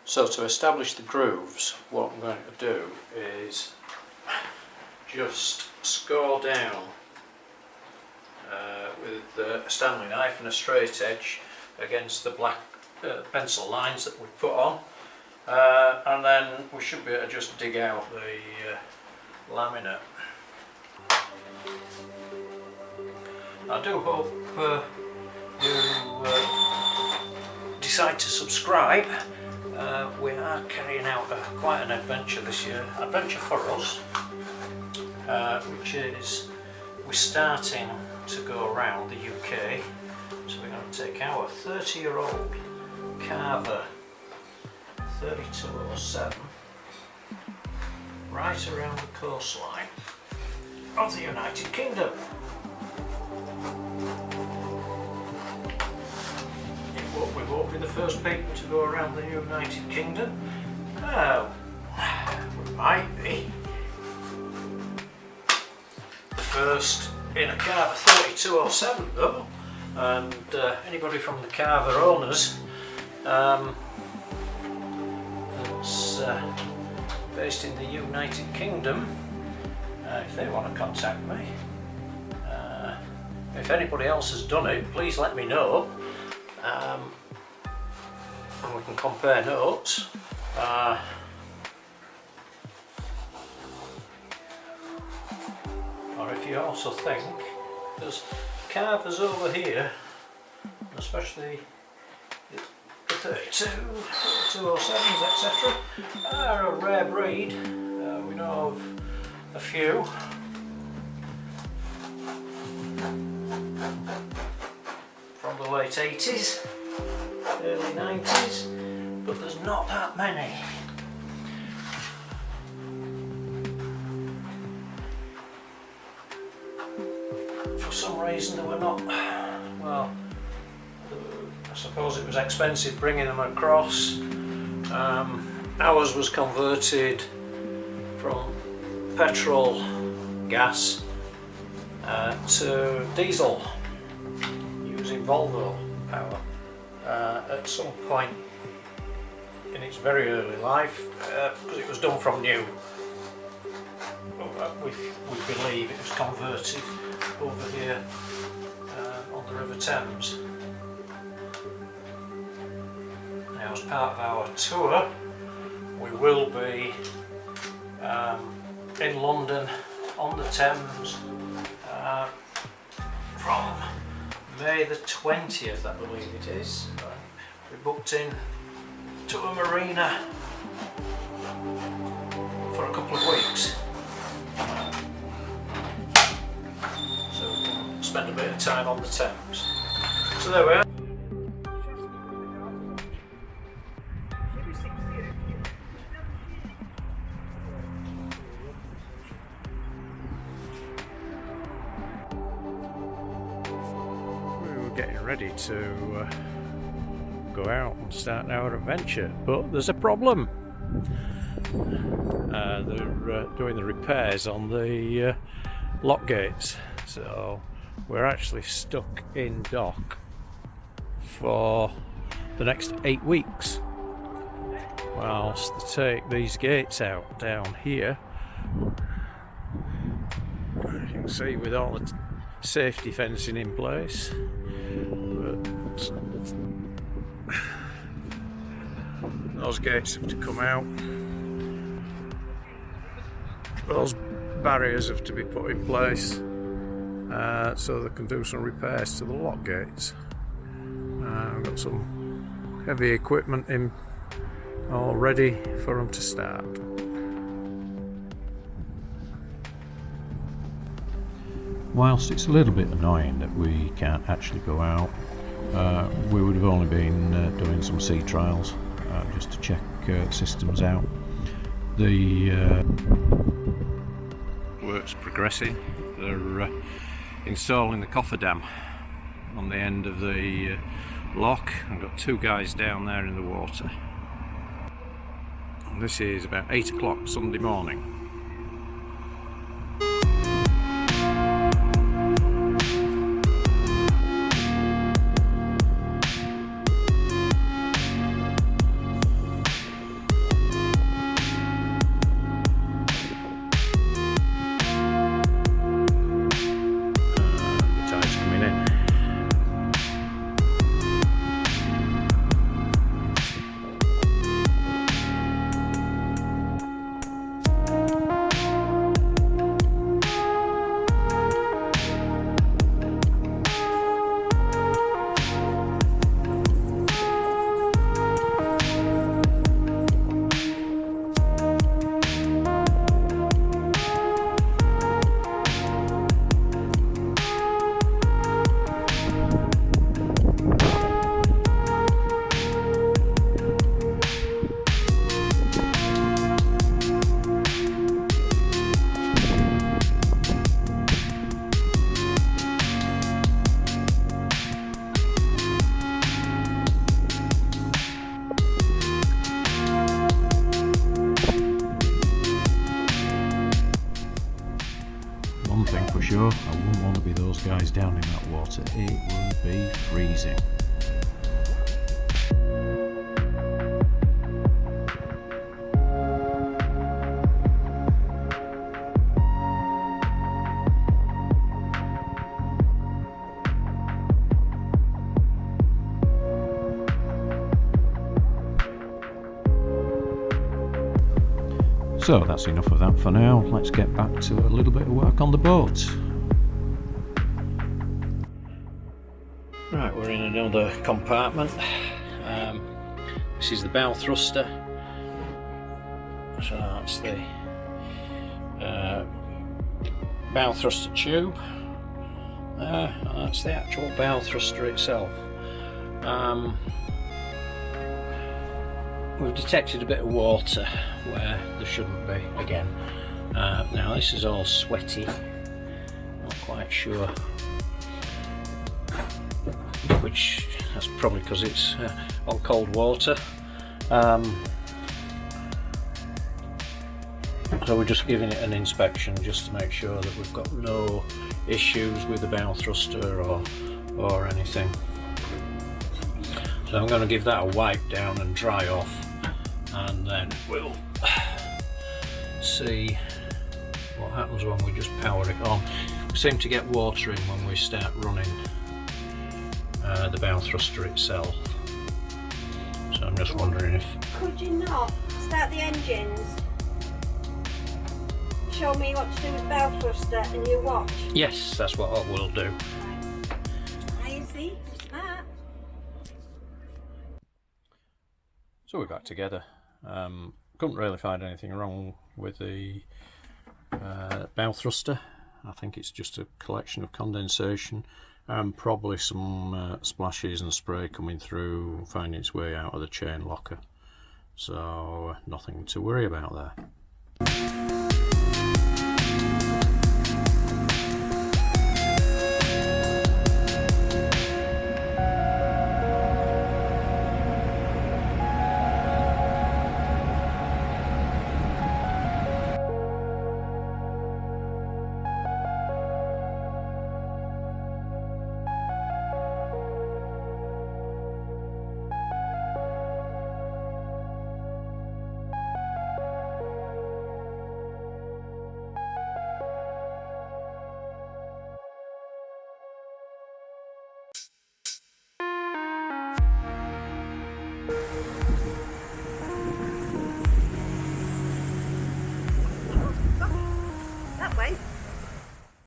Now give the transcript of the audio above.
So to establish the grooves, what I'm going to do is just score down with a Stanley knife and a straight edge against the black pencil lines that we put on, and then we should be able to just dig out the laminate. I do hope you decide to subscribe. We are carrying out quite an adventure this year, adventure for us, which is we're starting to go around the UK. So we're going to take our 30-year-old Carver 3207 right around the coastline of the United Kingdom. We won't be the first people to go around the United Kingdom. We might be the first in a Carver 3207 though, and anybody from the Carver owners that's based in the United Kingdom, if they want to contact me, if anybody else has done it, please let me know. And we can compare notes. Or if you also think there's Carvers over here, especially the 32, 3207s, etc., are a rare breed. We know of a few. From the late 80s, early 90s, but there's not that many. For some reason they were not, well, I suppose it was expensive bringing them across. Ours was converted from petrol, gas to diesel, using Volvo power at some point in its very early life, because it was done from new. We believe it was converted over here on the River Thames. Now, as part of our tour, we will be in London on the Thames from May the 20th, I believe it is. We booked in to a marina for a couple of weeks, so we can spend a bit of time on the Thames. So there we are. Getting ready to go out and start our adventure, but there's a problem. They're doing the repairs on the lock gates, so we're actually stuck in dock for the next 8 weeks whilst they take these gates out down here. As you can see, with all the safety fencing in place. Those gates have to come out. Those barriers have to be put in place so they can do some repairs to the lock gates. We've got some heavy equipment in all ready for them to start. Whilst it's a little bit annoying that we can't actually go out, we would have only been doing some sea trials just to check systems out. The work's progressing. They're installing the coffer dam on the end of the lock. I've got 2 guys down there in the water. This is about 8 o'clock Sunday morning. One thing for sure, I wouldn't want to be those guys down in that water. It would be freezing. So that's enough of that for now. Let's get back to a little bit of work on the boat. Right, we're in another compartment. This is the bow thruster. So that's the bow thruster tube. That's the actual bow thruster itself. We've detected a bit of water where there shouldn't be again. Now this is all sweaty, not quite sure, which that's probably because it's all cold water. So we're just giving it an inspection just to make sure that we've got no issues with the bow thruster or anything. So I'm going to give that a wipe down and dry off, and then we'll see what happens when we just power it on. We seem to get water in when we start running the bow thruster itself. So I'm just wondering if... Could you not start the engines? Show me what to do with bow thruster and you watch? Yes, that's what I will do. I see, smart. So we're back together. Couldn't really find anything wrong with the bow thruster. I think it's just a collection of condensation and probably some splashes and spray coming through, finding its way out of the chain locker. So nothing to worry about there.